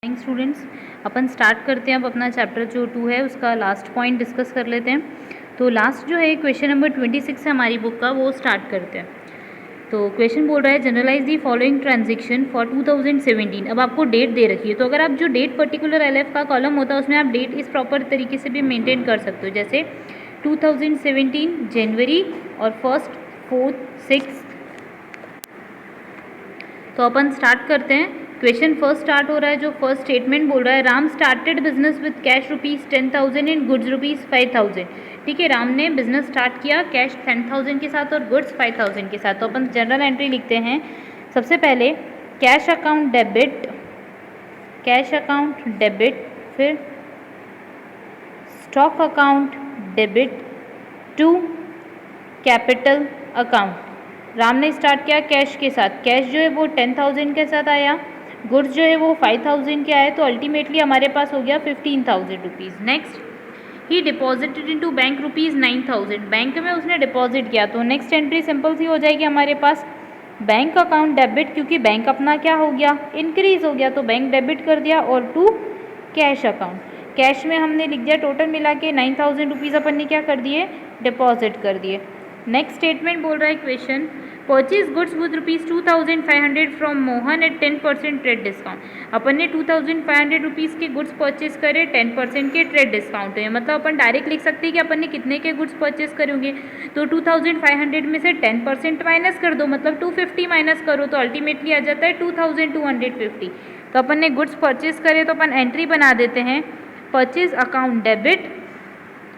Thank students, अपन start करते हैं अब अपना चैप्टर जो 2 है उसका लास्ट पॉइंट डिस्कस कर लेते हैं। तो लास्ट जो है क्वेश्चन नंबर 26 है हमारी बुक का, वो स्टार्ट करते हैं। तो क्वेश्चन बोल रहा है generalize the following transaction for 2017। अब आपको डेट दे रखी है, तो अगर आप जो डेट पर्टिकुलर एलएफ का कॉलम होता है उसमें आप डेट इस प्रॉपर तरीके से भी मेंटेन कर सकते हो, जैसे 2017 जनवरी और 1st 4th 6th। तो अपन स्टार्ट करते हैं। क्वेश्चन फर्स्ट स्टार्ट हो रहा है, जो फर्स्ट स्टेटमेंट बोल रहा है Ram started business with cash ₹10,000 and goods ₹5,000। ठीक है, राम ने बिजनेस स्टार्ट किया कैश 10,000 के साथ और गुड्स 5,000 के साथ। तो अपन जनरल एंट्री लिखते हैं। सबसे पहले cash account debit, cash account debit, फिर stock account debit to capital account. Ram ने स्टार्ट किया कैश के साथ, कैश जो है वो 10,000 के साथ आया, गुड्स जो है वो 5,000 के आए, तो अल्टीमेटली हमारे पास हो गया 15,000 रुपीज़। नेक्स्ट ही डिपॉजिटेड इनटू बैंक ₹9,000, बैंक में उसने डिपॉजिट किया। तो नेक्स्ट एंट्री सिंपल सी हो जाएगी हमारे पास बैंक अकाउंट डेबिट, क्योंकि बैंक अपना क्या हो गया, इंक्रीज हो गया, तो बैंक डेबिट कर दिया, और टू कैश अकाउंट, कैश में हमने लिख दिया टोटल मिला के 9,000 रुपीज़ अपन ने क्या कर दिए, डिपॉजिट कर दिए। नेक्स्ट स्टेटमेंट बोल रहा है question purchase goods with ₹2,500 from Mohan at 10% trade discount. अपन ने 2,500 रुपीज़ के गुड्स परचेज करे 10% के ट्रेड डिस्काउंट है, मतलब अपन डायरेक्ट लिख सकते हैं कि अपन ने कितने के गुड्स परचेज करे होंगे। तो 2,500 में से 10% माइनस कर दो, मतलब 250 माइनस करो, तो अल्टीमेटली आ जाता है 2,250। तो अपन ने गुड्स परचेज करे, तो अपन एंट्री बना देते हैं परचेज अकाउंट डेबिट।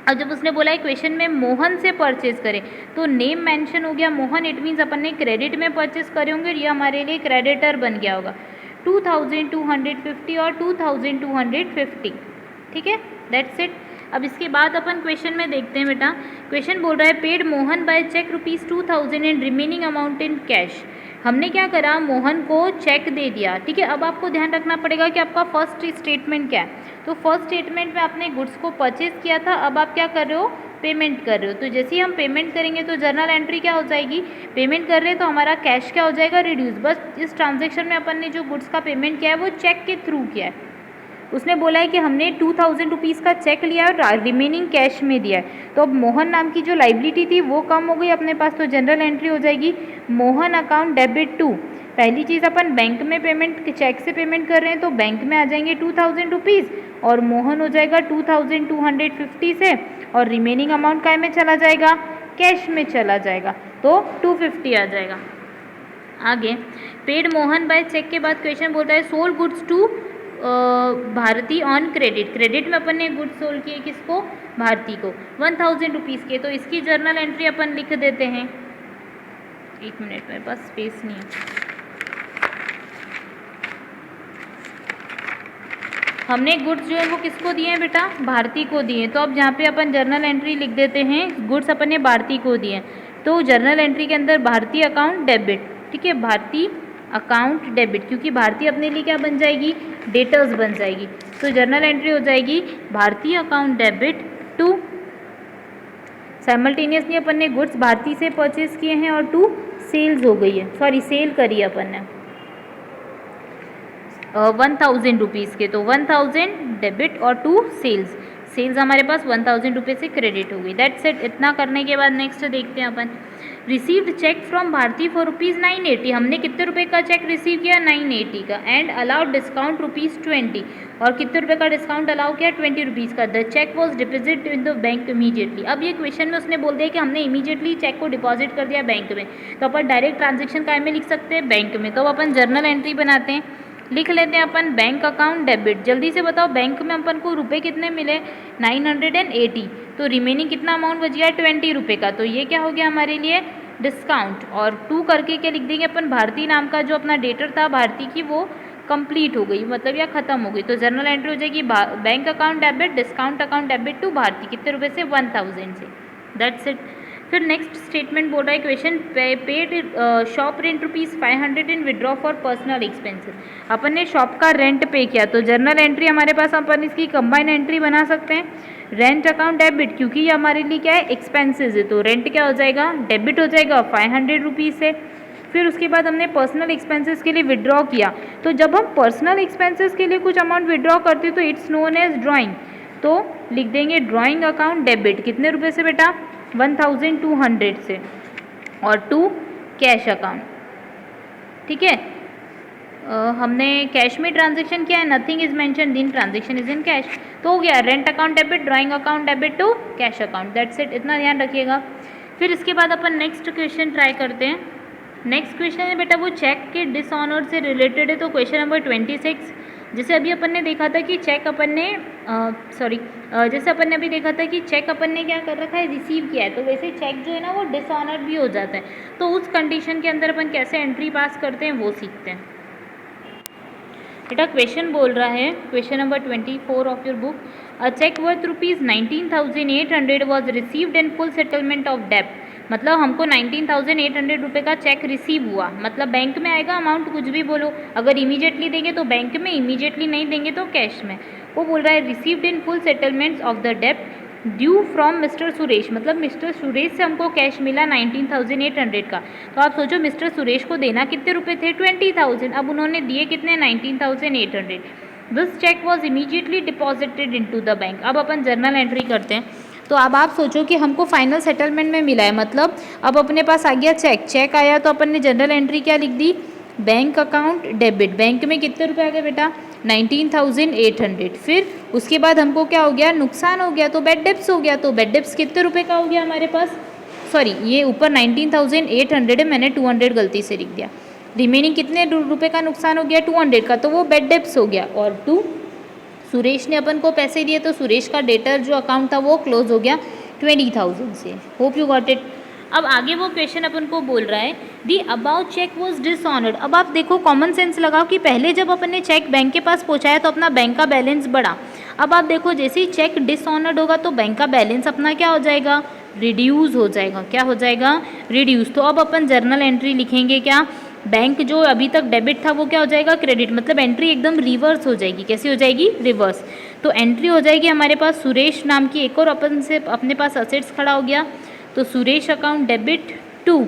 अब जब उसने बोला है क्वेश्चन में मोहन से परचेज करें, तो नेम मेंशन हो गया मोहन, इट मीन्स अपन ने क्रेडिट में परचेज करे होंगे और ये हमारे लिए क्रेडिटर बन गया होगा 2,250 और 2,250। ठीक है, दैट्स इट। अब इसके बाद अपन क्वेश्चन में देखते हैं बेटा। क्वेश्चन बोल रहा है paid Mohan by cheque ₹2,000 and remaining amount in cash. हमने क्या करा, मोहन को चेक दे दिया। ठीक है, अब आपको ध्यान रखना पड़ेगा कि आपका फर्स्ट स्टेटमेंट क्या है। तो फर्स्ट स्टेटमेंट में आपने गुड्स को परचेज किया था, अब आप क्या कर रहे हो, पेमेंट कर रहे हो। तो जैसे ही हम पेमेंट करेंगे तो जर्नल एंट्री क्या हो जाएगी, पेमेंट कर रहे हैं तो हमारा कैश क्या हो जाएगा, रिड्यूस। बस इस ट्रांजेक्शन में अपन ने जो गुड्स का पेमेंट किया है वो चेक के थ्रू किया है। उसने बोला है कि हमने 2,000 रुपीज़ का चेक लिया और रिमेनिंग कैश में दिया है। तो अब मोहन नाम की जो लाइबिलिटी थी वो कम हो गई अपने पास, तो जनरल एंट्री हो जाएगी मोहन अकाउंट डेबिट टू। पहली चीज़ अपन बैंक में पेमेंट, चेक से पेमेंट कर रहे हैं तो बैंक में आ जाएंगे 2,000 रुपीज़ और मोहन हो जाएगा 2,250 से, और रिमेनिंग अमाउंट काय में चला जाएगा, कैश में चला जाएगा, तो 250 आ जाएगा। आगे पेड मोहन बाय चेक के बाद क्वेश्चन बोलता है sold goods to Bharati on credit. Credit में अपन ने गुड्स सोल्ड किए किसको, भारती को 1,000 रुपीज़ के। तो इसकी जर्नल एंट्री अपन लिख देते हैं। एक मिनट, मेरे पास स्पेस नहीं है। हमने गुड्स जो है वो किसको दिए हैं बेटा, भारती को दिए। तो अब जहाँ पे अपन जर्नल एंट्री लिख देते हैं गुड्स अपन ने भारती को दिए, तो जर्नल एंट्री के अंदर भारती अकाउंट डेबिट। ठीक है, भारती अकाउंट डेबिट, क्योंकि भारती अपने लिए क्या बन जाएगी, डेटर्स बन जाएगी। तो जर्नल एंट्री हो जाएगी Bharti account debit to, simultaneously अपन ने गुड्स भारती से परचेज किए हैं और टू सेल्स हो गई है, सॉरी सेल करी है अपन ने 1,000 रुपीज़ के, तो 1,000 डेबिट और टू सेल्स, सेल्स हमारे पास 1,000 रुपये से क्रेडिट हो गई। That's it. इतना करने के बाद नेक्स्ट देखते हैं अपन received cheque from Bharti for ₹980। हमने कितने रुपए का चेक रिसीव किया, 980 का, एंड अलाउड डिस्काउंट ₹20, और कितने रुपए का डिस्काउंट अलाउ किया, 20 रुपीज़ का। The cheque was deposit in the bank immediately. अब ये क्वेश्चन में उसने बोल दिया कि हमने इमीडिएटली चेक को डिपॉजिट कर दिया बैंक में, तो अपन डायरेक्ट ट्रांजेक्शन काय में लिख सकते हैं, बैंक में। तो अपन जर्नल एंट्री बनाते हैं, लिख लेते हैं अपन बैंक अकाउंट डेबिट। जल्दी से बताओ बैंक में अपन को रुपए कितने मिले, 980, तो रिमेनिंग कितना अमाउंट बच गया, 20 रुपये का। तो ये क्या हो गया हमारे लिए, डिस्काउंट, और टू करके क्या लिख देंगे अपन, भारती नाम का जो अपना डेटर था भारती की वो कंप्लीट हो गई, मतलब या खत्म हो गई। तो जर्नल एंट्री हो जाएगी bank account debit discount account debit to Bharti, कितने रुपए से, 1,000 से। That's it. फिर नेक्स्ट स्टेटमेंट बोल रहा है question paid shop rent ₹500 in withdraw for personal expenses. अपन ने शॉप का रेंट पे किया, तो जर्नल एंट्री हमारे पास अपन इसकी कंबाइन एंट्री बना सकते हैं, रेंट अकाउंट डेबिट, क्योंकि ये हमारे लिए क्या है, एक्सपेंसेस है, तो रेंट क्या हो जाएगा, डेबिट हो जाएगा 500 रुपीज़ से। फिर उसके बाद हमने पर्सनल एक्सपेंसेस के लिए विड्रॉ किया। तो जब हम पर्सनल एक्सपेंसेस के लिए कुछ अमाउंट विड्रॉ करते हैं तो इट्स नोन एज ड्राइंग। तो लिख देंगे ड्राइंग अकाउंट डेबिट, कितने रुपए से बेटा, 1200 से, और टू कैश अकाउंट। ठीक है, हमने कैश में ट्रांजेक्शन किया है, nothing is mention in transaction is in cash. तो हो गया rent account debit, drawing account debit to cash account, that's it, इतना ध्यान रखिएगा। फिर इसके बाद अपन नेक्स्ट क्वेश्चन ट्राई करते हैं। नेक्स्ट क्वेश्चन है बेटा वो चेक के डिसऑनर से रिलेटेड है, तो क्वेश्चन नंबर 26। जैसे अभी अपन ने देखा था कि चेक अपन ने जैसे अपन ने अभी देखा था कि चेक अपन ने क्या कर रखा है, रिसीव किया है, तो वैसे चेक जो है ना वो डिसऑनर भी हो जाता है। तो उस कंडीशन के अंदर अपन कैसे एंट्री पास करते हैं वो सीखते हैं। बेटा क्वेश्चन बोल रहा है, question number 24 of your book, a cheque worth ₹19,800 was received in full settlement of डेब्ट। मतलब हमको 19,800 रुपये का चेक रिसीव हुआ, मतलब बैंक में आएगा अमाउंट, कुछ भी बोलो, अगर इमीडिएटली देंगे तो बैंक में, इमीडिएटली नहीं देंगे तो कैश में। वो बोल रहा है received in full settlements of the डेब्ट ड्यू फ्रॉम मिस्टर सुरेश, मतलब मिस्टर सुरेश से हमको कैश मिला 19,800 का। तो आप सोचो मिस्टर सुरेश को देना कितने रुपए थे, 20,000, अब उन्होंने दिए कितने, 19,800। This cheque was immediately deposited into the bank. अब अपन जर्नल एंट्री करते हैं। तो अब आप सोचो कि हमको फाइनल सेटलमेंट में मिला है, मतलब अब अपने पास आ गया चेक, चेक आया तो अपन ने जनरल एंट्री क्या लिख दी, बैंक अकाउंट डेबिट, बैंक में कितने रुपए आ गए बेटा, 19,800। फिर उसके बाद हमको क्या हो गया, नुकसान हो गया, तो बैड डेब्ट्स हो गया, तो बैड डेब्ट्स कितने रुपए का हो गया हमारे पास, सॉरी ये ऊपर 19,800 है, मैंने 200 गलती से लिख दिया, रिमेनिंग कितने रुपए का नुकसान हो गया, 200 का, तो वो बैड डेब्ट्स हो गया। और टू सुरेश ने अपन को पैसे दिए, तो सुरेश का डेटर जो अकाउंट था वो क्लोज हो गया 20,000 से। Hope you got it. अब आगे वो क्वेश्चन अपन को बोल रहा है दी अबाउट चेक वॉज डिसऑनर्ड। अब आप देखो कॉमन सेंस लगाओ कि पहले जब अपन ने चेक बैंक के पास पहुंचाया तो अपना बैंक का बैलेंस बढ़ा। अब आप देखो जैसे ही चेक डिसऑनर्ड होगा तो बैंक का बैलेंस अपना क्या हो जाएगा, रिड्यूस हो जाएगा। क्या हो जाएगा, रिड्यूस। तो अब अपन जर्नल एंट्री लिखेंगे क्या, बैंक जो अभी तक डेबिट था वो क्या हो जाएगा, क्रेडिट, मतलब एंट्री एकदम रिवर्स हो जाएगी। कैसी हो जाएगी, रिवर्स। तो एंट्री हो जाएगी हमारे पास सुरेश नाम की एक और अपन से अपने पास असेट्स खड़ा हो गया, तो Suresh account debit to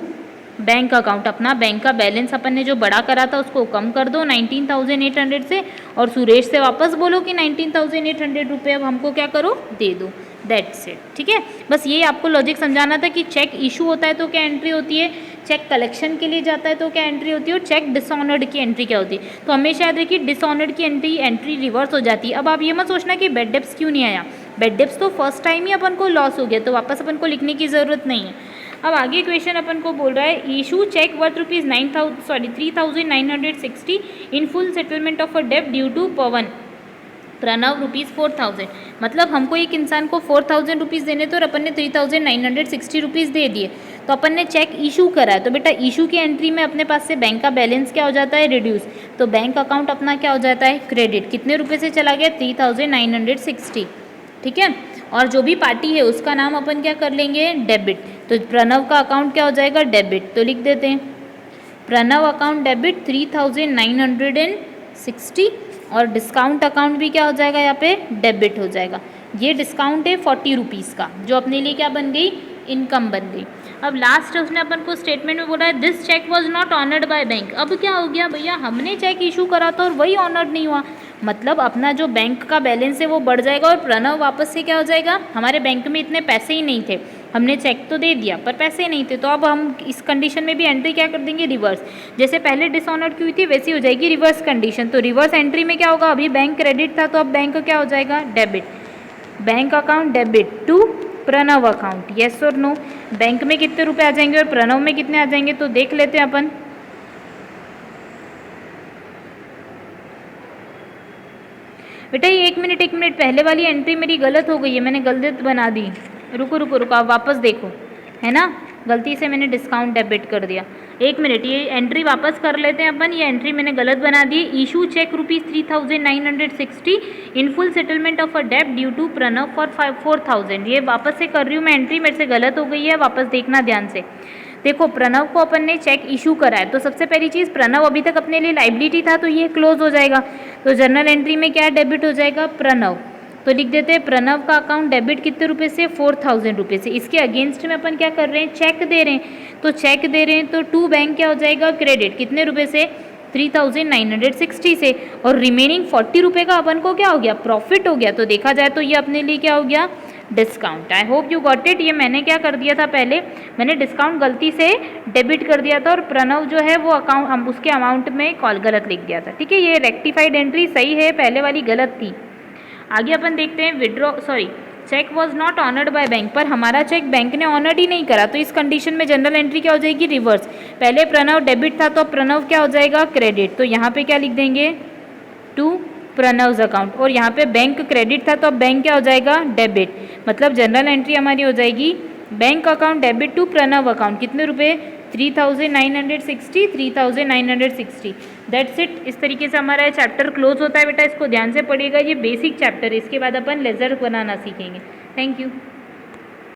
bank account, अपना बैंक का बैलेंस अपन ने जो बड़ा करा था उसको कम कर दो 19,800 से, और सुरेश से वापस बोलो कि 19,800 रुपये अब हमको क्या करो, दे दो। That's it. ठीक है, बस ये आपको लॉजिक समझाना था कि चेक इशू होता है तो क्या एंट्री होती है, चेक कलेक्शन के लिए जाता है तो क्या एंट्री होती है, और चेक डिसऑनर्ड की एंट्री क्या होती है। तो हमेशा याद रखिए डिसऑनर्ड की एंट्री रिवर्स हो जाती है। अब आप ये मत सोचना कि बैड डेब्ट्स क्यों नहीं आया, बैड डेब्ट्स तो फर्स्ट टाइम ही अपन को लॉस हो गया तो वापस अपन को लिखने की ज़रूरत नहीं है। अब आगे क्वेश्चन अपन को बोल रहा है issue cheque worth ₹3,960 in full settlement of a डेब्ट ड्यू टू पवन प्रणव ₹4,000। मतलब हमको एक इंसान को 4,000 रुपीज़ देने तो और अपन ने 3,960 रुपीज़ दे दिए, तो अपन ने चेक इशू करा है। तो बेटा इशू की एंट्री में अपने पास से बैंक का बैलेंस क्या हो जाता है, रिड्यूस। तो बैंक अकाउंट अपना क्या हो जाता है, क्रेडिट। कितने रुपए से चला गया, 3,960। ठीक है, और जो भी पार्टी है उसका नाम अपन क्या कर लेंगे, डेबिट। तो प्रणव का अकाउंट क्या हो जाएगा, डेबिट। तो लिख देते हैं प्रणव अकाउंट डेबिट 3,960, और डिस्काउंट अकाउंट भी क्या हो जाएगा, यहाँ पे डेबिट हो जाएगा। ये डिस्काउंट है 40 रुपीज़ का, जो अपने लिए क्या बन गई, इनकम बन गई। अब लास्ट उसने अपन को स्टेटमेंट में बोला है this cheque was not honoured by bank. अब क्या हो गया भैया, हमने चेक इशू करा था और वही ऑनर्ड नहीं हुआ, मतलब अपना जो बैंक का बैलेंस है वो बढ़ जाएगा और प्रणव वापस से क्या हो जाएगा, हमारे बैंक में इतने पैसे ही नहीं थे, हमने चेक तो दे दिया पर पैसे नहीं थे, तो अब हम इस कंडीशन में भी एंट्री क्या कर देंगे, रिवर्स। जैसे पहले डिसऑनर्ड की हुई थी वैसी हो जाएगी रिवर्स कंडीशन। तो रिवर्स एंट्री में क्या होगा, अभी बैंक क्रेडिट था तो अब बैंक क्या हो जाएगा, debit. Bank account debit to Pranav account, yes और नो। बैंक में कितने रुपए आ जाएंगे और प्रणव में कितने आ जाएंगे, तो देख लेते हैं अपन। बेटा ये एक मिनट पहले वाली एंट्री मेरी गलत हो गई है, मैंने गलत बना दी। रुको आप वापस देखो, है ना, गलती से मैंने डिस्काउंट डेबिट कर दिया। एक मिनट, ये एंट्री वापस कर लेते हैं अपन। ये एंट्री मैंने गलत बना दी। Issue cheque ₹3,960 in full settlement of a डेब्ट ड्यू टू प्रणव फॉर 4,000। ये वापस से कर रही हूँ मैं एंट्री, मेरे से गलत हो गई है, वापस देखना ध्यान से। देखो प्रणव को अपन ने चेक इशू करा है, तो सबसे पहली चीज़ प्रणव अभी तक अपने लिए लाइबिलिटी था तो ये क्लोज हो जाएगा, तो जर्नल एंट्री में क्या डेबिट हो जाएगा, प्रणव। तो तो लिख देते हैं प्रणव का अकाउंट डेबिट कितने रुपए से, 4000 रुपये से। इसके अगेंस्ट में अपन क्या कर रहे हैं, चेक दे रहे हैं, तो चेक दे रहे हैं तो टू बैंक क्या हो जाएगा, क्रेडिट कितने रुपए से, 3960 से, और रिमेनिंग 40 रुपये का अपन को क्या हो गया, प्रॉफिट हो गया। तो देखा जाए तो ये अपने लिए क्या हो गया, discount. I hope you got it. ये मैंने क्या कर दिया था, पहले मैंने डिस्काउंट गलती से डेबिट कर दिया था और प्रणव जो है वो अकाउंट हम उसके अमाउंट में कॉल गलत लिख दिया था, ठीक है। ये रेक्टिफाइड एंट्री सही है, पहले वाली गलत थी। आगे अपन देखते हैं cheque was not honoured by bank, पर हमारा चेक बैंक ने ऑनर्ड ही नहीं करा, तो इस कंडीशन में जनरल एंट्री क्या हो जाएगी, रिवर्स। पहले प्रणव डेबिट था तो प्रणव क्या हो जाएगा, क्रेडिट। तो यहाँ पे क्या लिख देंगे, टू प्रणव्स अकाउंट, और यहाँ पे बैंक क्रेडिट था तो अब बैंक क्या हो जाएगा, डेबिट। मतलब जनरल एंट्री हमारी हो जाएगी bank account debit to Pranav account, कितने रुपए, 3960 दैट्स इट। इस तरीके से हमारा ये चैप्टर क्लोज होता है बेटा, इसको ध्यान से पढ़िएगा, ये बेसिक चैप्टर है। इसके बाद अपन लेजर बनाना सीखेंगे। Thank you.